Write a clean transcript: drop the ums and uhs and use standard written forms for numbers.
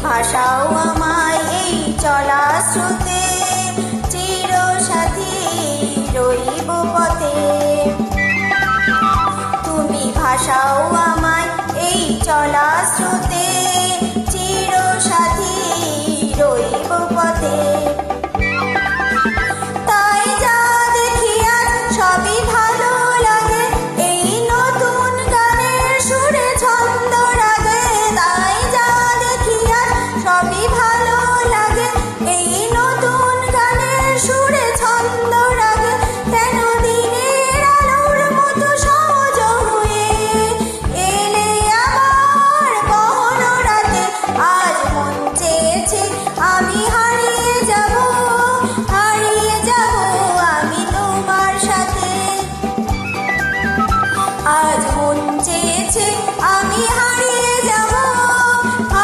ভাসাও আমায় এই চলা স্রোতে, চিরসাথী রইব পথে। তুমি ভাসাও আমায়